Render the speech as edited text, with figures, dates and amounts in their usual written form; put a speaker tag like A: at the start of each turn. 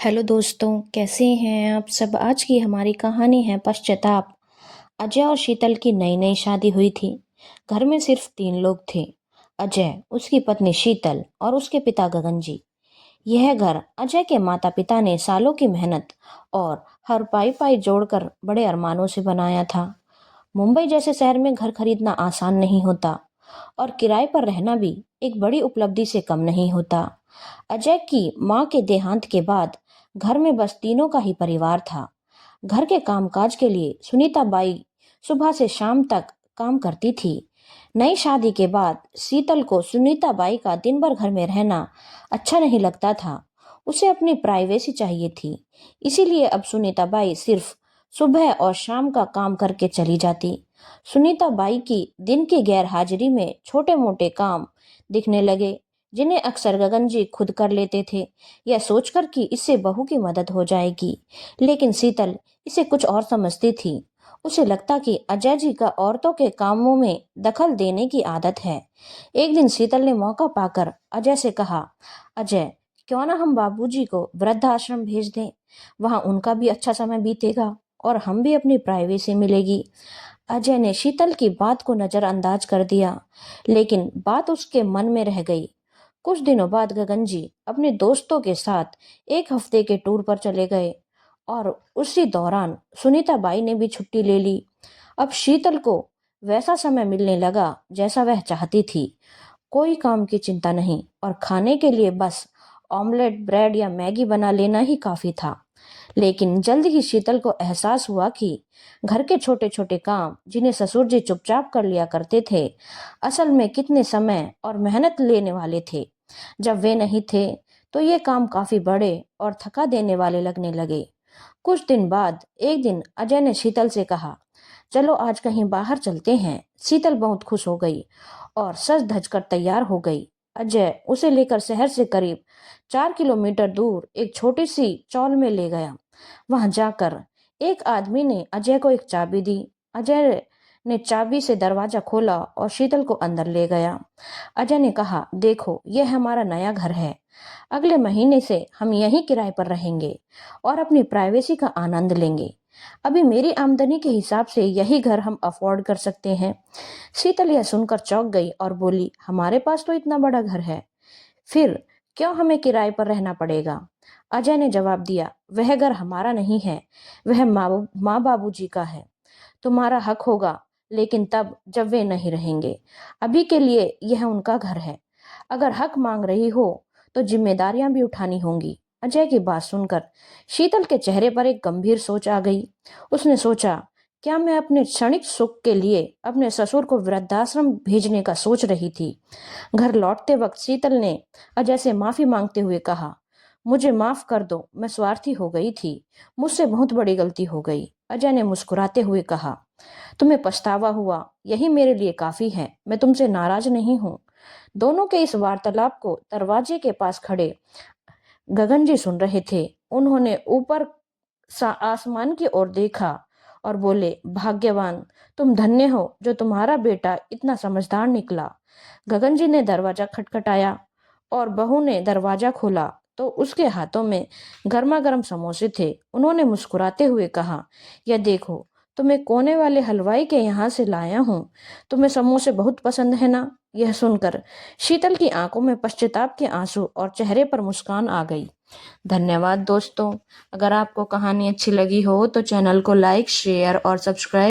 A: Hello दोस्तों, कैसे हैं आप सब। आज की हमारी कहानी है पश्चाताप। अजय और शीतल की नई नई शादी हुई थी। घर में सिर्फ 3 लोग थे। अजय, उसकी पत्नी शीतल और उसके पिता गगन जी। यह घर अजय के माता पिता ने सालों की मेहनत और हर पाई पाई जोड़कर बड़े अरमानों से बनाया था। मुंबई जैसे शहर में घर खरीदना आसान नहीं होता और किराए पर रहना भी एक बड़ी उपलब्धि से कम नहीं होता। अजय की मां के देहांत के बाद घर में बस तीनों का ही परिवार था। घर के कामकाज के लिए सुनीता बाई सुबह से शाम तक काम करती थी। नई शादी के बाद शीतल को सुनीता बाई का दिन भर घर में रहना अच्छा नहीं लगता था। उसे अपनी प्राइवेसी चाहिए थी। इसीलिए अब सुनीता बाई सिर्फ सुबह और शाम का काम करके चली जाती। सुनीता बाई की दिन की गैर हाजिरी में छोटे मोटे काम दिखने लगे, जिन्हें अक्सर गगन जी खुद कर लेते थे, यह सोचकर कि इससे बहू की मदद हो जाएगी। लेकिन शीतल इसे कुछ और समझती थी। उसे लगता कि अजय जी का औरतों के कामों में दखल देने की आदत है। एक दिन शीतल ने मौका पाकर अजय से कहा, अजय, क्यों ना हम बाबूजी को वृद्धाश्रम भेज दें। वहां उनका भी अच्छा समय बीतेगा और हम भी अपनी प्राइवेसी मिलेगी। अजय ने शीतल की बात को नजरअंदाज कर दिया, लेकिन बात उसके मन में रह गई। कुछ दिनों बाद गगन जी अपने दोस्तों के साथ एक हफ्ते के टूर पर चले गए और उसी दौरान सुनीता बाई ने भी छुट्टी ले ली। अब शीतल को वैसा समय मिलने लगा जैसा वह चाहती थी। कोई काम की चिंता नहीं और खाने के लिए बस ऑमलेट, ब्रेड या मैगी बना लेना ही काफी था। लेकिन जल्द ही शीतल को एहसास हुआ कि घर के छोटे छोटे काम जिन्हें ससुर जी चुपचाप कर लिया करते थे, असल में कितने समय और मेहनत लेने वाले थे। जब वे नहीं थे तो ये काम काफी बड़े और थका देने वाले लगने लगे। कुछ दिन बाद एक दिन अजय ने शीतल से कहा, चलो आज कहीं बाहर चलते हैं। शीतल बहुत खुश हो गई और सज धज कर तैयार हो गई। अजय उसे लेकर शहर से करीब 4 किलोमीटर दूर एक छोटी सी चौल में ले गया। वहां जाकर एक आदमी ने अजय को एक चाबी दी। अजय ने चाबी से दरवाजा खोला और शीतल को अंदर ले गया। अजय ने कहा, देखो, यह हमारा नया घर है। अगले महीने से हम यहीं किराए पर रहेंगे और अपनी प्राइवेसी का आनंद लेंगे। अभी मेरी आमदनी के हिसाब से यही घर हम अफोर्ड कर सकते हैं। शीतल यह सुनकर चौंक गई और बोली, हमारे पास तो इतना बड़ा घर है, फिर क्यों हमें किराए पर रहना पड़ेगा। अजय ने जवाब दिया, वह घर हमारा नहीं है, वह माँ बाबूजी का है। तुम्हारा हक होगा, लेकिन तब जब वे नहीं रहेंगे। अभी के लिए यह उनका घर है। अगर हक मांग रही हो तो जिम्मेदारियां भी उठानी होंगी। अजय की बात सुनकर शीतल के चेहरे पर एक गंभीर सोच आ गई। उसने सोचा, क्या मैं अपने क्षणिक सुख के लिए अपने ससुर को वृद्धाश्रम भेजने का सोच रही थी। घर लौटते वक्त शीतल ने अजय से माफी मांगते हुए कहा, मुझे माफ कर दो, मैं स्वार्थी हो गई थी, मुझसे बहुत बड़ी गलती हो गई। अजय ने मुस्कुराते हुए कहा, तुम्हें पछतावा हुआ, यही मेरे लिए काफी है, मैं तुमसे नाराज नहीं हूँ। दोनों के इस वार्तालाप को दरवाजे के पास खड़े गगन जी सुन रहे थे। उन्होंने ऊपर आसमान की ओर देखा और बोले, भाग्यवान, तुम धन्य हो जो तुम्हारा बेटा इतना समझदार निकला। गगन जी ने दरवाजा खटखटाया और बहू ने दरवाजा खोला तो उसके हाथों में गर्मा गर्म समोसे थे। उन्होंने मुस्कुराते हुए कहा, यह देखो, तुम्हें कोने वाले हलवाई के यहाँ से लाया हूँ। तुम्हें समोसे बहुत पसंद है ना। यह सुनकर शीतल की आंखों में पश्चाताप के आंसू और चेहरे पर मुस्कान आ गई। धन्यवाद दोस्तों। अगर आपको कहानी अच्छी लगी हो तो चैनल को लाइक, शेयर और सब्सक्राइब